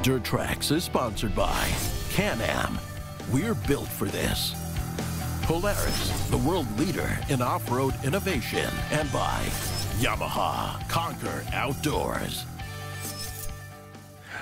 Trax is sponsored by Can-Am. We're built for this. Polaris, the world leader in off-road innovation. And by Yamaha, conquer outdoors.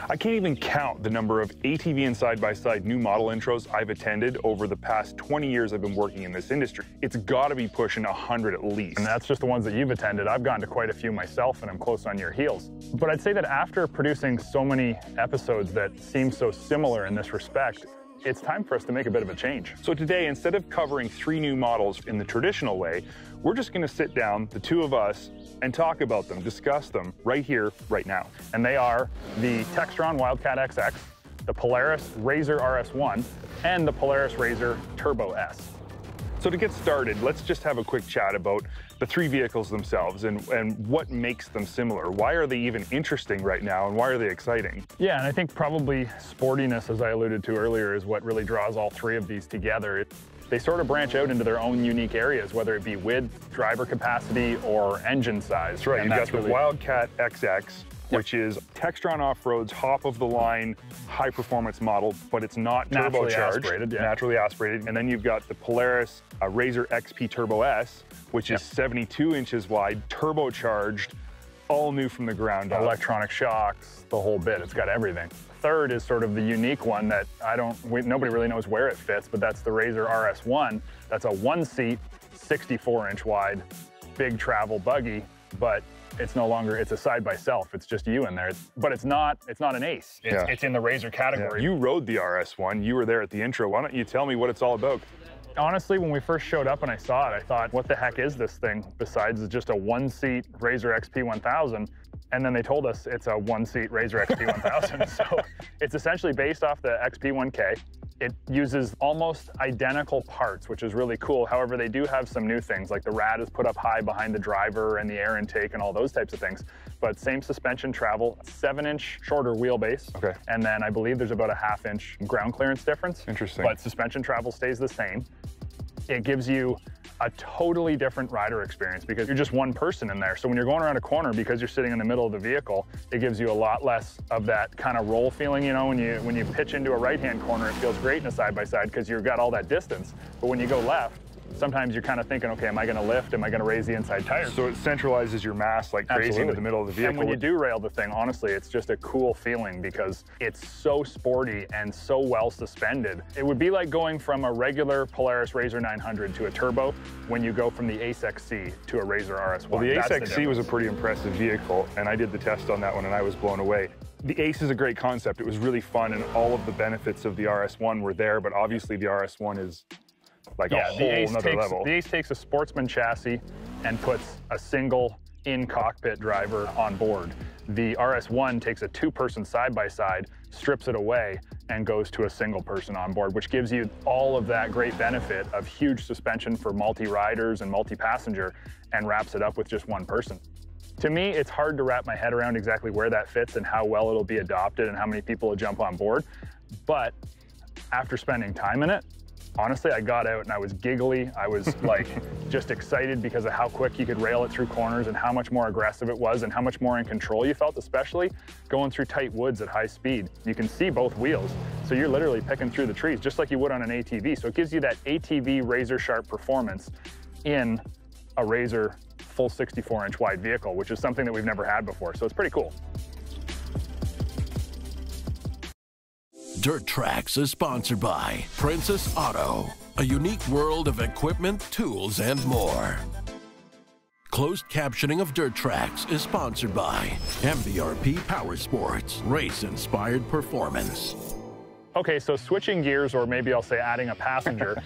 I can't even count the number of ATV and side-by-side new model intros I've attended over the past 20 years I've been working in this industry. It's got to be pushing 100 at least. And that's just the ones that you've attended. I've gone to quite a few myself, and I'm close on your heels. But I'd say that after producing so many episodes that seem so similar in this respect, it's time for us to make a bit of a change. So today, instead of covering 3 new models in the traditional way, we're just going to sit down, the two of us, and talk about them, discuss them right here, right now. And they are the Textron Wildcat XX, the Polaris RZR RS1, and the Polaris RZR Turbo S. So to get started, let's just have a quick chat about the 3 vehicles themselves and what makes them similar. Why are they even interesting right now, and why are they exciting? Yeah, and I think probably sportiness, as I alluded to earlier, is what really draws all 3 of these together. They sort of branch out into their own unique areas, whether it be width, driver capacity, or engine size. That's right. You've got the Wildcat XX, which is Textron Off Road's top-of-the-line high-performance model, but it's not turbocharged, naturally aspirated. And then you've got the Polaris RZR XP Turbo S, which is 72 inches wide, turbocharged, all new from the ground up. Electronic shocks, the whole bit. It's got everything. Third is sort of the unique one that nobody really knows where it fits, but that's the RZR RS1. That's a 1-seat, 64-inch wide, big travel buggy, but it's no longer, it's a side-by-self. It's just you in there. But it's not an ace. It's in the RZR category. Yeah. You rode the RS1. You were there at the intro. Why don't you tell me what it's all about? Honestly, when we first showed up and I saw it, I thought, what the heck is this thing besides just a 1-seat RZR XP 1000? And then they told us it's a 1-seat RZR XP 1000. So it's essentially based off the XP 1K. It uses almost identical parts, which is really cool. However, they do have some new things, like the rad is put up high behind the driver and the air intake and all those types of things. But same suspension travel, 7-inch shorter wheelbase. Okay. And then I believe there's about a 1/2-inch ground clearance difference. Interesting. But suspension travel stays the same. It gives you a totally different rider experience because you're just one person in there. So when you're going around a corner, because you're sitting in the middle of the vehicle, it gives you a lot less of that kind of roll feeling. You know, when you pitch into a right-hand corner, it feels great in a side-by-side because you've got all that distance. But when you go left, sometimes you're kind of thinking, okay, am I going to lift? Am I going to raise the inside tires? So it centralizes your mass like crazy into the middle of the vehicle. And when you do rail the thing, honestly, it's just a cool feeling because it's so sporty and so well suspended. It would be like going from a regular Polaris RZR 900 to a turbo when you go from the Ace XC to a RZR RS1. Well, the Ace XC was a pretty impressive vehicle, and I did the test on that one, and I was blown away. The Ace is a great concept. It was really fun, and all of the benefits of the RS1 were there, but obviously the RS1 is like a whole nother level. The Ace takes a sportsman chassis and puts a single in-cockpit driver on board. The RS1 takes a 2-person side-by-side, strips it away, and goes to a single person on board, which gives you all of that great benefit of huge suspension for multi-riders and multi-passenger, and wraps it up with just one person. To me, it's hard to wrap my head around exactly where that fits and how well it'll be adopted and how many people will jump on board. But after spending time in it, honestly, I got out and I was giggly. I was like just excited because of how quick you could rail it through corners and how much more aggressive it was and how much more in control you felt, especially going through tight woods at high speed. You can see both wheels, so you're literally picking through the trees just like you would on an ATV. So it gives you that ATV razor sharp performance in a RZR full 64-inch wide vehicle, which is something that we've never had before. So it's pretty cool. Trax is sponsored by Princess Auto, a unique world of equipment, tools, and more. Closed captioning of Trax is sponsored by MBRP Power Sports, race-inspired performance. Okay, so switching gears, or maybe I'll say adding a passenger,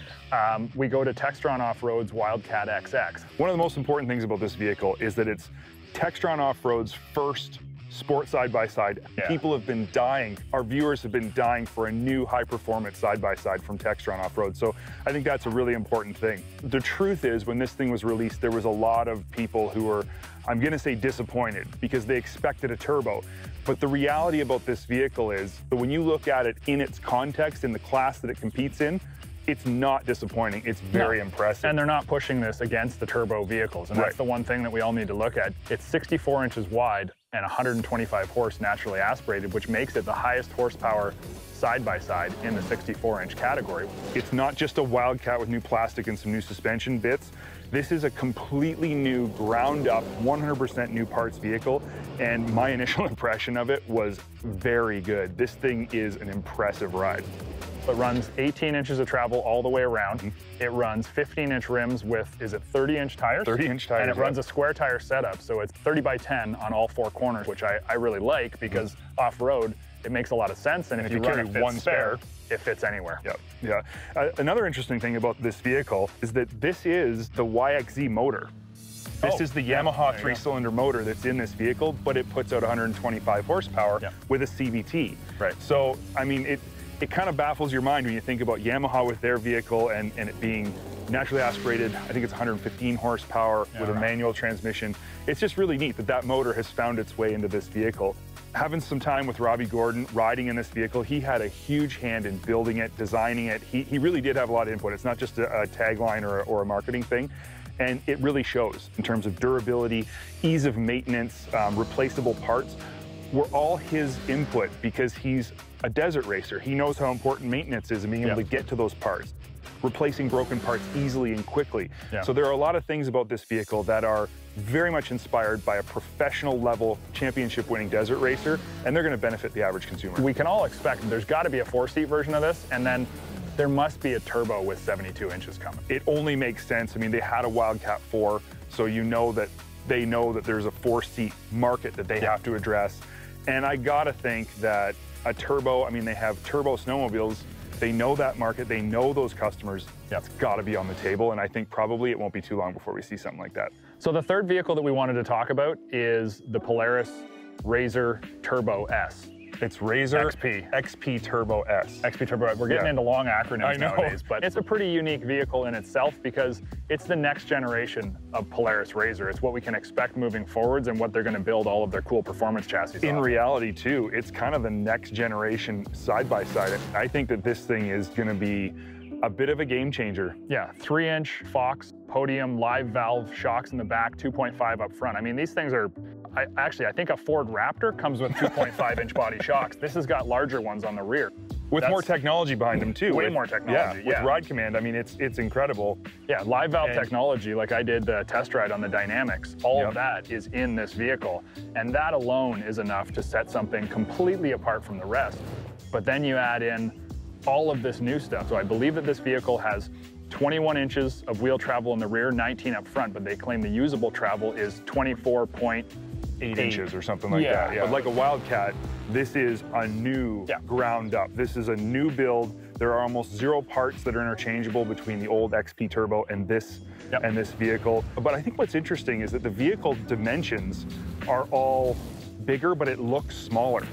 we go to Textron Off Road's Wildcat XX. One of the most important things about this vehicle is that it's Textron Off Road's first sport side-by-side. Yeah. People have been dying, our viewers have been dying for a new high-performance side-by-side from Textron Off Road. So I think that's a really important thing. The truth is, when this thing was released, there was a lot of people who were, I'm gonna say, disappointed because they expected a turbo. But the reality about this vehicle is that when you look at it in its context, in the class that it competes in, it's not disappointing. It's very impressive. And they're not pushing this against the turbo vehicles. And that's the one thing that we all need to look at. It's 64 inches wide and 125 horse naturally aspirated, which makes it the highest horsepower side-by-side in the 64-inch category. It's not just a Wildcat with new plastic and some new suspension bits. This is a completely new, ground-up, 100% new parts vehicle, and my initial impression of it was very good. This thing is an impressive ride. It runs 18 inches of travel all the way around. It runs 15-inch rims with, is it 30-inch tires? 30-inch tires, And it runs a square tire setup, so it's 30 by 10 on all four corners, which I really like because off-road, it makes a lot of sense, and if you carry one spare, it fits anywhere. Yeah. Another interesting thing about this vehicle is that this is the YXZ motor. This is the Yamaha 3-cylinder motor that's in this vehicle, but it puts out 125 horsepower with a CVT. Right. So, I mean, it kind of baffles your mind when you think about Yamaha with their vehicle and it being naturally aspirated. I think it's 115 horsepower with a manual transmission. It's just really neat that that motor has found its way into this vehicle. Having some time with Robbie Gordon riding in this vehicle, he had a huge hand in building it, designing it. He really did have a lot of input. It's not just a tagline or a marketing thing. And it really shows in terms of durability, ease of maintenance, replaceable parts were all his input because he's a desert racer. He knows how important maintenance is and being able to get to those parts, replacing broken parts easily and quickly. So there are a lot of things about this vehicle that are very much inspired by a professional level championship winning desert racer, and they're going to benefit the average consumer. We can all expect there's got to be a 4-seat version of this, and then there must be a turbo with 72 inches coming. It only makes sense. I mean, they had a Wildcat 4, so you know that they know that there's a 4-seat market that they have to address. And I gotta think that a turbo, I mean, they have turbo snowmobiles. They know that market, they know those customers. It's gotta be on the table, and I think probably it won't be too long before we see something like that. So the third vehicle that we wanted to talk about is the Polaris RZR Turbo S. It's RZR XP Turbo S. XP Turbo S. We're getting into long acronyms nowadays, but it's a pretty unique vehicle in itself because it's the next generation of Polaris RZR. It's what we can expect moving forwards and what they're going to build all of their cool performance chassis In off. reality, too, it's kind of the next generation side-by-side. I think that this thing is going to be a bit of a game changer. Yeah, 3-inch Fox podium live valve shocks in the back, 2.5 up front. I mean, these things are, I think a Ford Raptor comes with 2.5-inch body shocks. This has got larger ones on the rear. With more technology behind them, too. Way more technology, with Ride Command, I mean, it's incredible. Yeah, live valve technology, like I did the test ride on the Dynamics, all of that is in this vehicle. And that alone is enough to set something completely apart from the rest. But then you add in all of this new stuff. So I believe that this vehicle has 21 inches of wheel travel in the rear, 19 up front, but they claim the usable travel is 24.8 inches or something like that. But like a Wildcat, this is a new ground up. This is a new build. There are almost 0 parts that are interchangeable between the old XP Turbo and this vehicle. But I think what's interesting is that the vehicle dimensions are all bigger, but it looks smaller.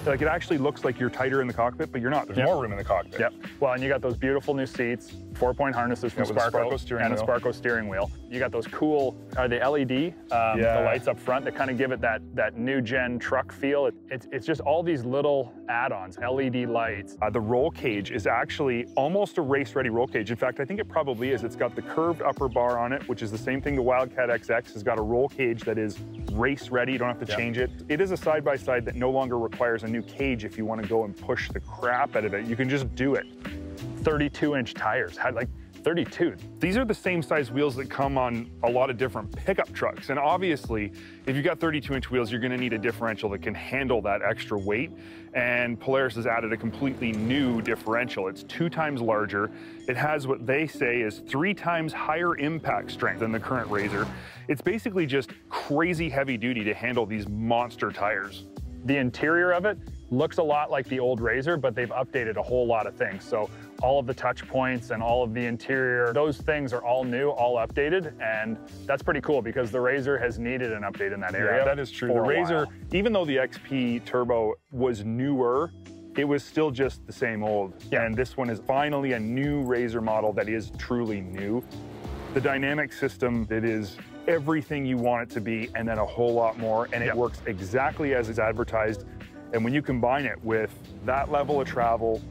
Like it actually looks like you're tighter in the cockpit, but you're not. There's more room in the cockpit. Well, and you got those beautiful new seats, 4-point harnesses from Sparco and a Sparco steering wheel. You got those cool, are they LED? The lights up front that kind of give it that new gen truck feel. It's just all these little add-ons, LED lights. The roll cage is actually almost a race-ready roll cage. In fact, I think it probably is. It's got the curved upper bar on it, which is the same thing the Wildcat XX has got a roll cage that is race-ready. You don't have to change it. It is a side-by-side that no longer requires a new cage if you want to go and push the crap out of it. You can just do it. 32-inch tires, like 32. These are the same size wheels that come on a lot of different pickup trucks. And obviously, if you've got 32-inch wheels, you're gonna need a differential that can handle that extra weight. And Polaris has added a completely new differential. It's 2 times larger. It has what they say is 3 times higher impact strength than the current RZR. It's basically just crazy heavy duty to handle these monster tires. The interior of it looks a lot like the old RZR, but they've updated a whole lot of things. So all of the touch points and all of the interior, those things are all new, all updated, and that's pretty cool because the RZR has needed an update in that area. Yeah, that is true. The RZR, even though the XP Turbo was newer, it was still just the same old. And this one is finally a new RZR model that is truly new. The dynamic system, it is everything you want it to be and then a whole lot more, and it works exactly as it's advertised. And when you combine it with that level of travel,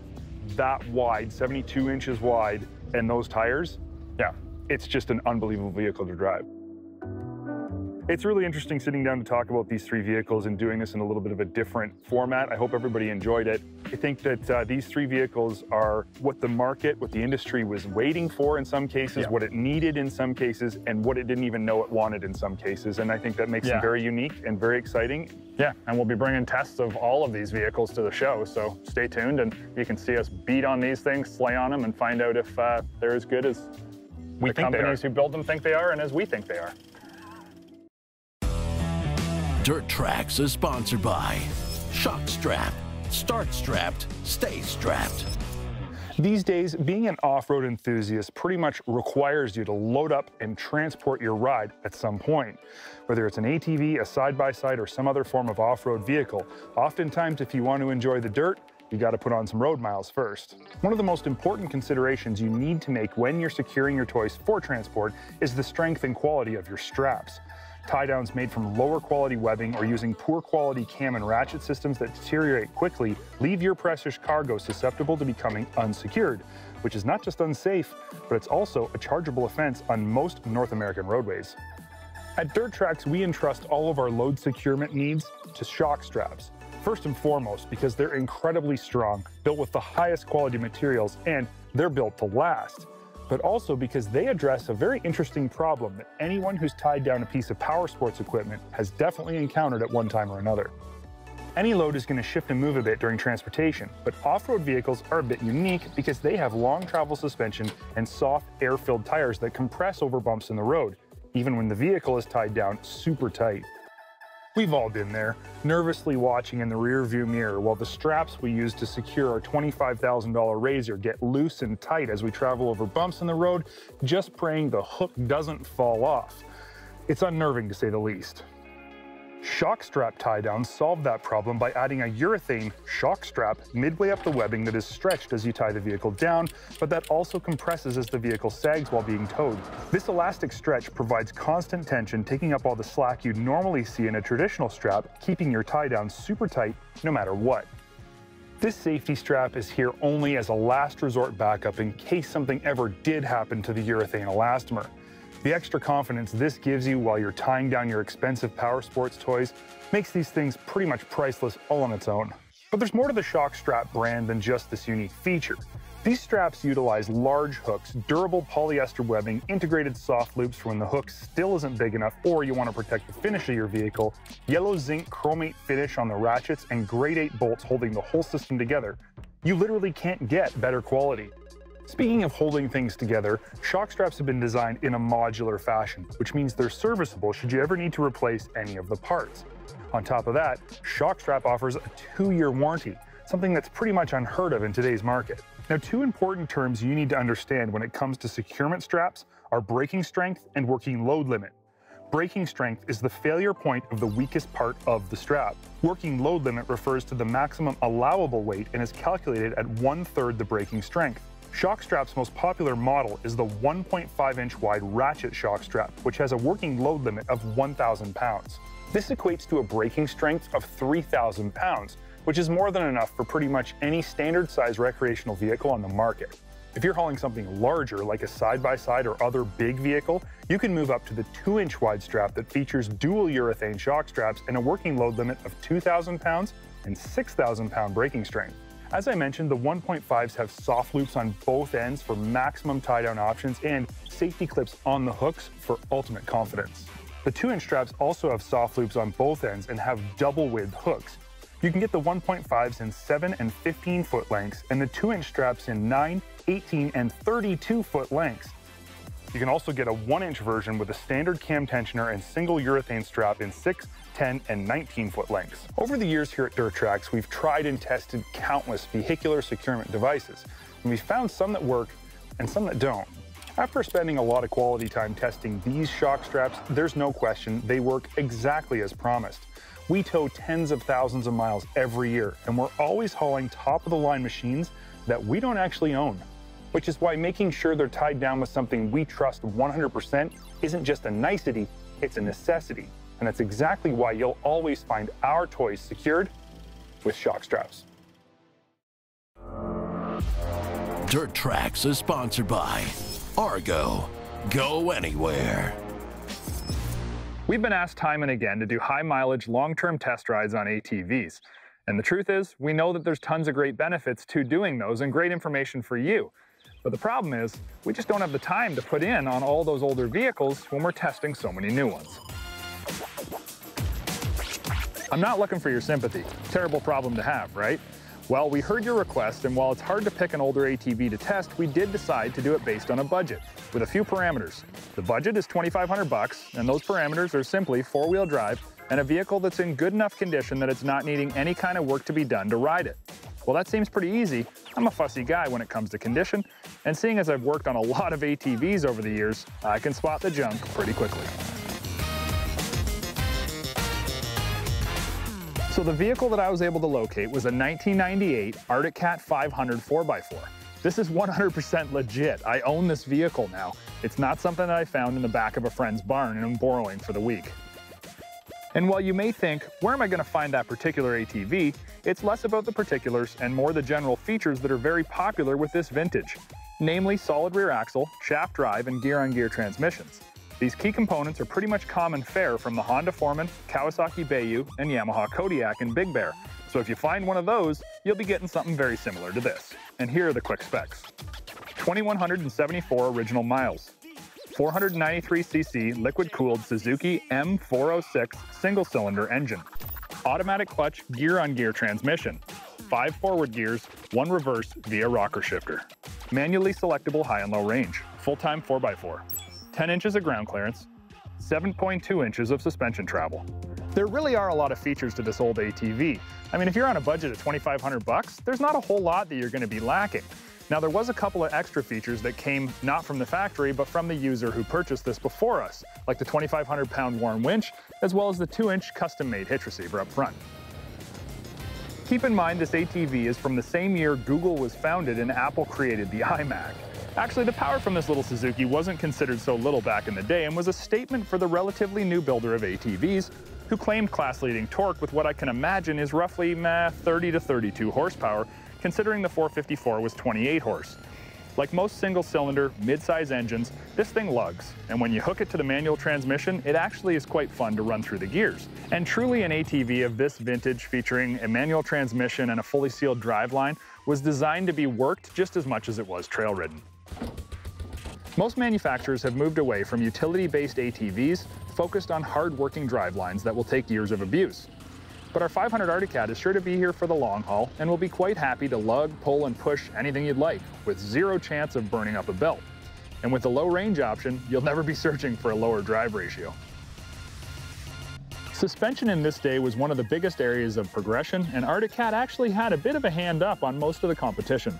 that wide, 72 inches wide, and those tires, yeah, it's just an unbelievable vehicle to drive. It's really interesting sitting down to talk about these three vehicles and doing this in a little bit of a different format. I hope everybody enjoyed it. I think that these three vehicles are what the market, what the industry was waiting for in some cases, what it needed in some cases, and what it didn't even know it wanted in some cases. And I think that makes them very unique and very exciting. Yeah, and we'll be bringing tests of all of these vehicles to the show, so stay tuned and you can see us beat on these things, slay on them, and find out if they're as good as the companies who build them think they are and as we think they are. Dirt Trax is sponsored by ShockStrap. Start strapped, stay strapped. These days, being an off-road enthusiast pretty much requires you to load up and transport your ride at some point. Whether it's an ATV, a side-by-side, or some other form of off-road vehicle, oftentimes if you want to enjoy the dirt, you got to put on some road miles first. One of the most important considerations you need to make when you're securing your toys for transport is the strength and quality of your straps. Tie-downs made from lower quality webbing or using poor quality cam and ratchet systems that deteriorate quickly leave your precious cargo susceptible to becoming unsecured, which is not just unsafe, but it's also a chargeable offense on most North American roadways. At Dirt Trax, we entrust all of our load securement needs to ShockStraps. First and foremost, because they're incredibly strong, built with the highest quality materials, and they're built to last. But also because they address a very interesting problem that anyone who's tied down a piece of power sports equipment has definitely encountered at one time or another. Any load is going to shift and move a bit during transportation, but off-road vehicles are a bit unique because they have long travel suspension and soft air-filled tires that compress over bumps in the road, even when the vehicle is tied down super tight. We've all been there, nervously watching in the rear-view mirror while the straps we use to secure our $25,000 Razor get loose and tight as we travel over bumps in the road, just praying the hook doesn't fall off. It's unnerving to say the least. ShockStrap tie-downs solve that problem by adding a urethane shock strap midway up the webbing that is stretched as you tie the vehicle down, but that also compresses as the vehicle sags while being towed. This elastic stretch provides constant tension, taking up all the slack you'd normally see in a traditional strap, keeping your tie-down super tight no matter what. This safety strap is here only as a last resort backup in case something ever did happen to the urethane elastomer. The extra confidence this gives you while you're tying down your expensive power sports toys makes these things pretty much priceless all on its own. But there's more to the ShockStrap brand than just this unique feature. These straps utilize large hooks, durable polyester webbing, integrated soft loops for when the hook still isn't big enough or you want to protect the finish of your vehicle, yellow zinc chromate finish on the ratchets, and grade 8 bolts holding the whole system together. You literally can't get better quality. Speaking of holding things together, ShockStraps have been designed in a modular fashion, which means they're serviceable should you ever need to replace any of the parts. On top of that, ShockStrap offers a 2-year warranty, something that's pretty much unheard of in today's market. Now, 2 important terms you need to understand when it comes to securement straps are braking strength and working load limit. Braking strength is the failure point of the weakest part of the strap. Working load limit refers to the maximum allowable weight and is calculated at 1/3 the braking strength. ShockStrap's most popular model is the 1.5-inch wide ratchet ShockStrap, which has a working load limit of 1,000 pounds. This equates to a braking strength of 3,000 pounds, which is more than enough for pretty much any standard-size recreational vehicle on the market. If you're hauling something larger, like a side-by-side or other big vehicle, you can move up to the 2-inch wide strap that features dual urethane shock straps and a working load limit of 2,000 pounds and 6,000 pound braking strength. As I mentioned, the 1.5s have soft loops on both ends for maximum tie-down options and safety clips on the hooks for ultimate confidence. The 2-inch straps also have soft loops on both ends and have double-width hooks. You can get the 1.5s in 7 and 15-foot lengths and the 2-inch straps in 9, 18, and 32-foot lengths. You can also get a 1-inch version with a standard cam tensioner and single urethane strap in 6, 10, and 19-foot lengths. Over the years here at Dirt Trax, we've tried and tested countless vehicular securement devices, and we've found some that work and some that don't. After spending a lot of quality time testing these shock straps, there's no question they work exactly as promised. We tow tens of thousands of miles every year, and we're always hauling top-of-the-line machines that we don't actually own. Which is why making sure they're tied down with something we trust 100% isn't just a nicety, it's a necessity. And that's exactly why you'll always find our toys secured with shock straps. Dirt Trax is sponsored by Argo. Go anywhere. We've been asked time and again to do high-mileage, long-term test rides on ATVs. And the truth is, we know that there's tons of great benefits to doing those and great information for you. But the problem is, we just don't have the time to put in on all those older vehicles when we're testing so many new ones. I'm not looking for your sympathy. Terrible problem to have, right? Well, we heard your request, and while it's hard to pick an older ATV to test, we did decide to do it based on a budget, with a few parameters. The budget is $2,500, and those parameters are simply four-wheel drive and a vehicle that's in good enough condition that it's not needing any kind of work to be done to ride it. Well, that seems pretty easy. I'm a fussy guy when it comes to condition, and seeing as I've worked on a lot of ATVs over the years, I can spot the junk pretty quickly. So the vehicle that I was able to locate was a 1998 Arctic Cat 500 4x4. This is 100% legit. I own this vehicle now. It's not something that I found in the back of a friend's barn and I'm borrowing for the week. And while you may think, where am I going to find that particular ATV? It's less about the particulars and more the general features that are very popular with this vintage, namely solid rear axle, shaft drive, and gear-on-gear transmissions. These key components are pretty much common fare from the Honda Foreman, Kawasaki Bayu, and Yamaha Kodiak and Big Bear. So if you find one of those, you'll be getting something very similar to this. And here are the quick specs. 2,174 original miles, 493cc liquid-cooled Suzuki M406 single-cylinder engine, automatic clutch gear-on-gear transmission, 5 forward gears, 1 reverse via rocker shifter, manually selectable high and low range, full-time 4x4, 10 inches of ground clearance, 7.2 inches of suspension travel. There really are a lot of features to this old ATV. I mean, if you're on a budget of $2,500, there's not a whole lot that you're going to be lacking. Now, there was a couple of extra features that came not from the factory, but from the user who purchased this before us, like the 2,500-pound Warn winch, as well as the 2-inch custom-made hitch receiver up front. Keep in mind this ATV is from the same year Google was founded and Apple created the iMac. Actually, the power from this little Suzuki wasn't considered so little back in the day and was a statement for the relatively new builder of ATVs, who claimed class-leading torque with what I can imagine is roughly 30 to 32 horsepower, considering the 454 was 28 horse. Like most single-cylinder, mid-size engines, this thing lugs, and when you hook it to the manual transmission, it actually is quite fun to run through the gears. And truly an ATV of this vintage featuring a manual transmission and a fully sealed driveline was designed to be worked just as much as it was trail-ridden. Most manufacturers have moved away from utility-based ATVs focused on hard-working drivelines that will take years of abuse. But our 500 Arctic Cat is sure to be here for the long haul and will be quite happy to lug, pull, and push anything you'd like, with zero chance of burning up a belt. And with the low range option, you'll never be searching for a lower drive ratio. Suspension in this day was one of the biggest areas of progression, and Arctic Cat actually had a bit of a hand up on most of the competition.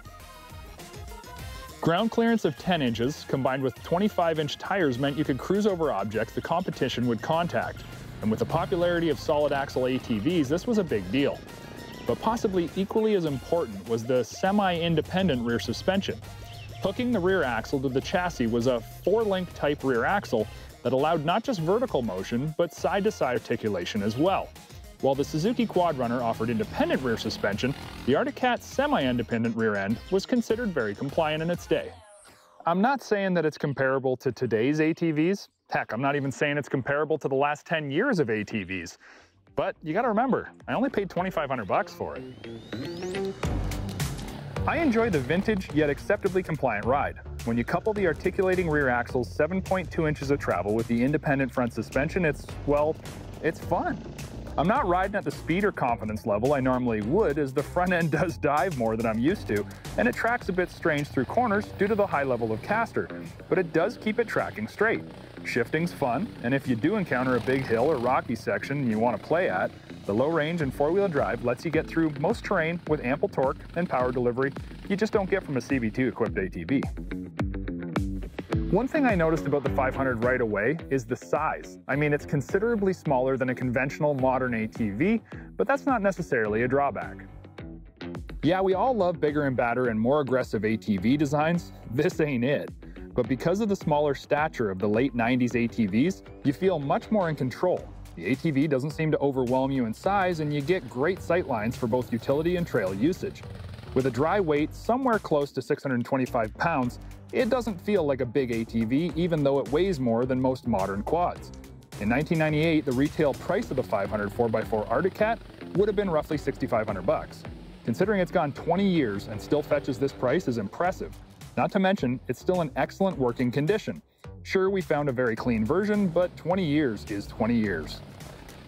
Ground clearance of 10 inches combined with 25-inch tires meant you could cruise over objects the competition would contact. And with the popularity of solid axle ATVs, this was a big deal. But possibly equally as important was the semi-independent rear suspension. Hooking the rear axle to the chassis was a 4-link type rear axle that allowed not just vertical motion, but side-to-side articulation as well. While the Suzuki Quadrunner offered independent rear suspension, the Arctic Cat's semi-independent rear end was considered very compliant in its day. I'm not saying that it's comparable to today's ATVs. Heck, I'm not even saying it's comparable to the last 10 years of ATVs. But you gotta remember, I only paid $2,500 for it. I enjoy the vintage yet acceptably compliant ride. When you couple the articulating rear axle's 7.2 inches of travel with the independent front suspension, it's fun. I'm not riding at the speed or confidence level I normally would, as the front end does dive more than I'm used to, and it tracks a bit strange through corners due to the high level of caster, but it does keep it tracking straight. Shifting's fun, and if you do encounter a big hill or rocky section you want to play at, the low range and four-wheel drive lets you get through most terrain with ample torque and power delivery you just don't get from a CB2 equipped ATV. One thing I noticed about the 500 right away is the size. I mean, it's considerably smaller than a conventional modern ATV, but that's not necessarily a drawback. Yeah, we all love bigger and badder and more aggressive ATV designs. This ain't it. But because of the smaller stature of the late 90s ATVs, you feel much more in control. The ATV doesn't seem to overwhelm you in size, and you get great sightlines for both utility and trail usage. With a dry weight somewhere close to 625 pounds, it doesn't feel like a big ATV even though it weighs more than most modern quads. In 1998, the retail price of the 500 4x4 Arctic Cat would have been roughly $6,500. Considering it's gone 20 years and still fetches this price is impressive. Not to mention, it's still in excellent working condition. Sure, we found a very clean version, but 20 years is 20 years.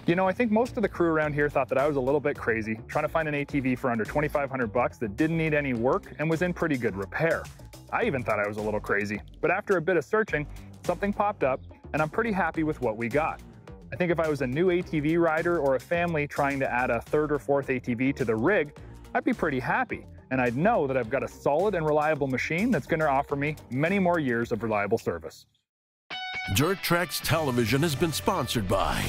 You know, I think most of the crew around here thought that I was a little bit crazy, trying to find an ATV for under $2,500 that didn't need any work and was in pretty good repair. I even thought I was a little crazy, but after a bit of searching, something popped up, and I'm pretty happy with what we got. I think if I was a new ATV rider or a family trying to add a third or fourth ATV to the rig, I'd be pretty happy, and I'd know that I've got a solid and reliable machine that's going to offer me many more years of reliable service. Dirt Trax Television has been sponsored by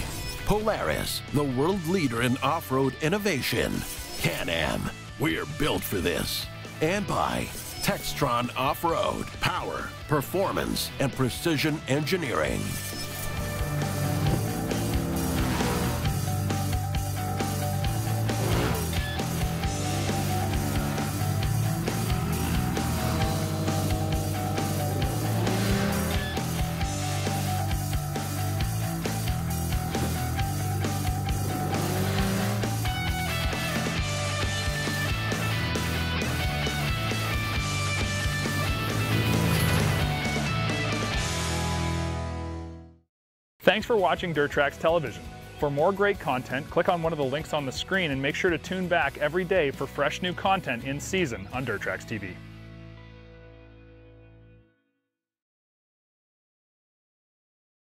Polaris, the world leader in off-road innovation. Can-Am, we're built for this. And by Textron Off Road, power, performance, and precision engineering. Thanks for watching Dirt Trax Television. For more great content, click on one of the links on the screen and make sure to tune back every day for fresh new content in season on Dirt Trax TV.